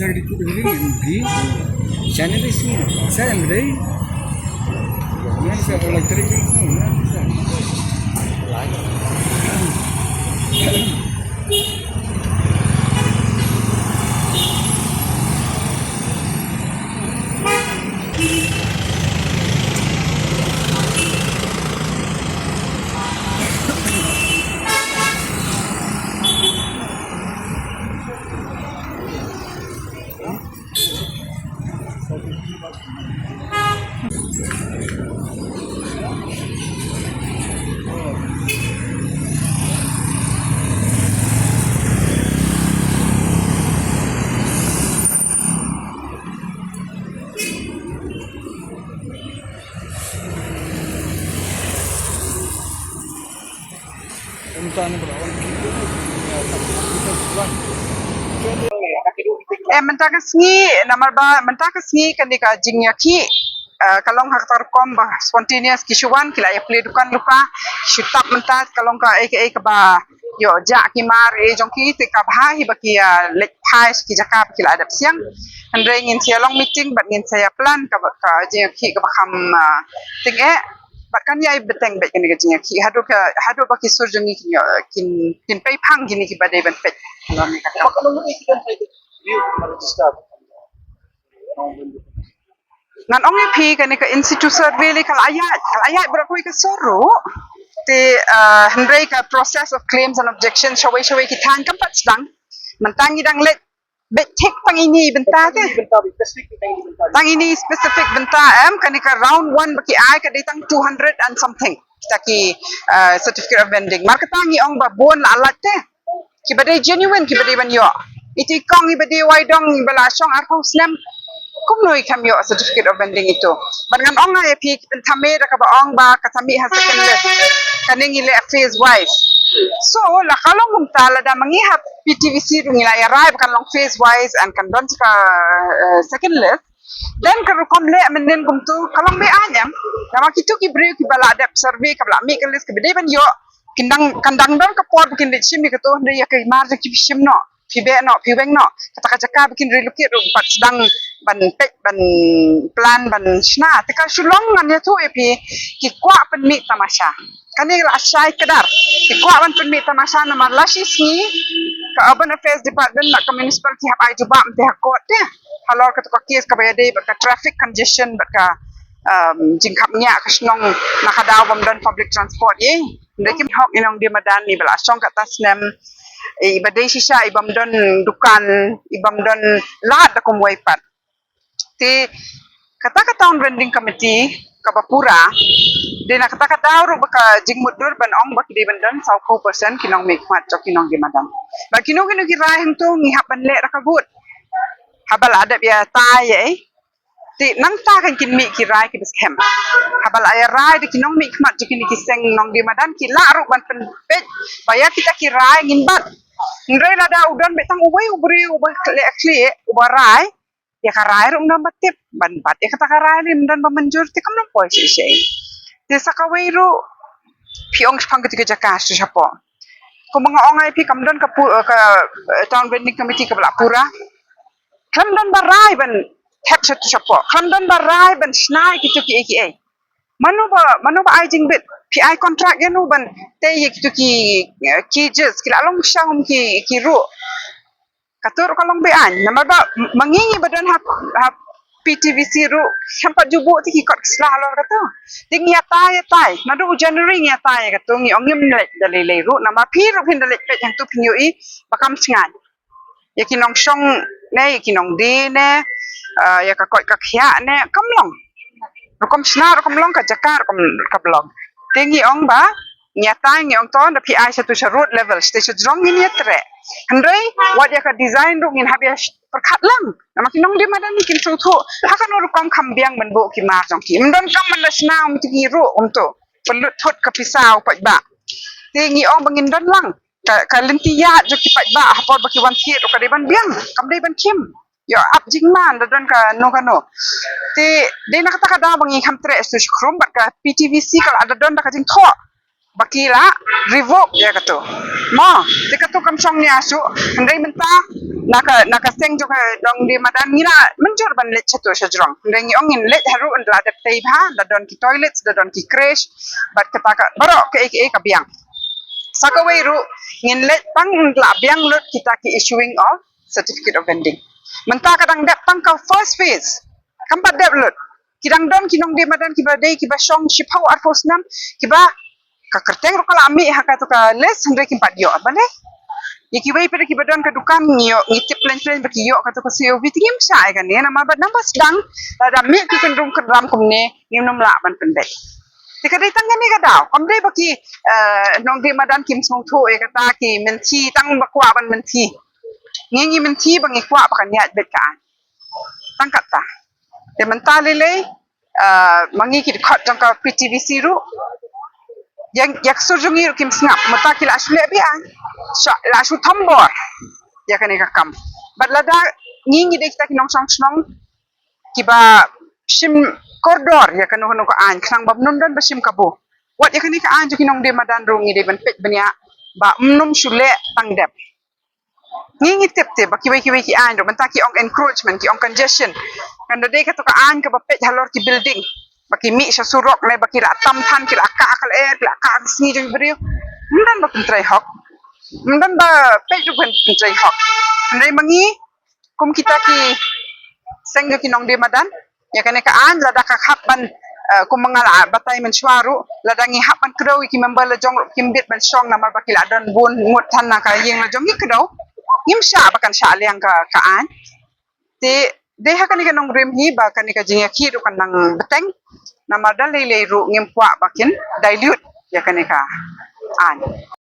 saya di sana di sini saya mulai mana saya elektrik ni Mentakasngi namar ba mentakasngi kandika jingyaki kalong haktar kom ba spontaneous kisuan kila ya play dukan luka shutap mentas kalong ka aka ba yo ja ki mar e jongki te ka bha hi bakia lek thai ki jakap kila adap siang andre ngin sia long meeting bat ngin saya plan ka jingyaki ka bakam ting bahkan ya beteng bet kini kecilnya ki hadu baki surjungi kin pay pang gini ki badai ban pet lawan kata nan ongi pi kani ka institute survey li kal ayat berakui ka soru te hendrai ka process of claims and objections shawai ki than kampat sedang mentangi dang let bet tek tang ini bentar ke tang ini specific bentar kani ka round 1 baki ai ka datang 200 and something kita ki certificate of vending marka tangi ong ba bon la alat te ki badai genuine ki badai ban yo iti kong i badai waidong bala song ar hong slam kum noi kam yo certificate of vending itu bangan ong ai pi thame da ka ba ong ba ka thami ha second list kaning ile phase wise so la kalong mumtala da mangihat PTVC rung ila arrive kan long phase wise and kan don ka second list then kan kom le menen kum tu kalong be anyam nama kitu ki bre ki bala adap survey ka bala mi kan list ke bede ban yo kandang don ka por bikin lit shimi ka to nda ya kai mar ki shim no pibe no pibeng no kata ka jaka bikin relocate rum pat sedang ban pek ban plan ban shna tika shulong ngan ya tu epi ki kwa pen mi tamasha kani la syai kedar ki kwa ban pen mi tamasha na mar lashi sni ka urban affairs department nak ka municipal ki hab ai juba mte hakot te halor ka to kes ka bayade ka traffic congestion ka jingkap nya ka snong nakadaw bam dan public transport ye ndeki hok inong di madan ni bala song ka tasnem ibadai sisa ibam don dukan ibam don lahat akum waipat ti kata town branding committee kabapura dina kata ru baka jingmut dur ban ong bak di bandan 20% kinong mikmat cho kinong di madan ba kinong kirai hento ngihap ban le rakabut habal adab ya tai ti nang ta kan kin mi kirai ki beskem habal ay rai de kinong mikmat cho kini kiseng nong di madan ki la ru ban pen pet baya kita kirai ngin bat ngre la da udan betang ubay ubri ubay le akli ubarai ya karai rum nam batip ban bat ya kata karai rim dan bamanjur ti kam nam poi sei ti sakawai ru piong pang ketiga jakas tu siapa ko mga ongai pi kam don ka town branding committee ka pura kam don barai ban tap satu siapa kam don barai ban snai kitu ki aka manu ba ai jing bit pi ai contract ya nu ban te kitu ki just kila long syang ki ru katur kalong be an nama ba mangingi badan hap PTVC ru sampai jubu ti ki kot slah lor kata ting ya tai nadu January ya tai kata ngi ongim lek dalile ru nama pi ru pin dalek pet yang tu pinyui bakam singan ya kinong song ne kinong di ne ya ka kot ka khia ne kamlong kom snar kom long ka jakar kom ka blog tingi ong ba nyata ngi ong ton da pi ai satu road level station jong ni tre handai wat ya ka design ru ngin habia perkat lang nama kinong di madan ni kin tu hakan ru kom kambiang menbo ki mar jong ki mdon kam man sna ti ru to pelut thot ka pisau pat ba tingi ong bangin don lang ka lentia jo ki pat ba hapor ba ki wan ki ro ka de ban biang kam de ban kim yo up jingman dan ka no ti de nak kata kada bangi kam tre su skrum bat ka PTVC kal ada don da ka jing tho bakila revoke ya kato ma te kato kam song ni asu handai menta naka seng jo ka dong di madan ngina menjor ban let chato shajrong handai ngi ongin let haru and la de tei bha da don ki toilets da don ki crash bat ketaka baro ke ka biang sakawai ru ngin let pang la biang lut kita ki issuing of certificate of vending menta kadang dep pang ka first phase kampat dep lut kidang don kinong di madan ki badai ki ba song shipau arfos nam ki ba ka kerteng ro kala ami ha ka to ka les handai ki pat yo bale yaki wai pada ki badon ka dukan ngiyo ngitip plan baki yo ka to ka COV tingim sa kan ne nama bad nama sedang da mi ki kan rum kan ram kumne ngim nom la ban pendai tika dai tang ni ka daw kom dai baki nong di madan kim song tho e ka ta ki menti tang bakwa ban menti ngi menti bangi kwa bakan ya bet ka tang kata de mentale le mangi ki khot tang ka PTVC ru yang yak surjungi kim snap mata kila asle bi an la su thambor ya kan ka kam badlada ngingi de kita kinong song snong kiba sim koridor ya kan hono ko an khang bab non dan basim kabo wat ya kan ka an kinong de madan ro ngi de ban pet banya ba num sule tangdep ngingi tep ba kiwi ki an do mata ki ong encroachment ki ong congestion kan de ka to ka an ka ba pet halor ki building baki mi sa surok le baki ra tam than ki aka akal la ka sni jeng brio ndan ba kun trai hok ndan ba pe ju kun trai hok ndai mangi kum kita ki seng ki nong de madan ya kan ka an la da ka khap ban kum mangala batai men swaru la dangi hap ban kro ki member la jong kim bit ban song na mar baki la don bun ngut than na ka yeng la jong ki kro ngim sha bakan sha liang ka an te deha kan ka nong rem hi ba kan ka jinga ki ru kan nang beteng nama dalai ru ngim kwa bakin dilute ya kan ka an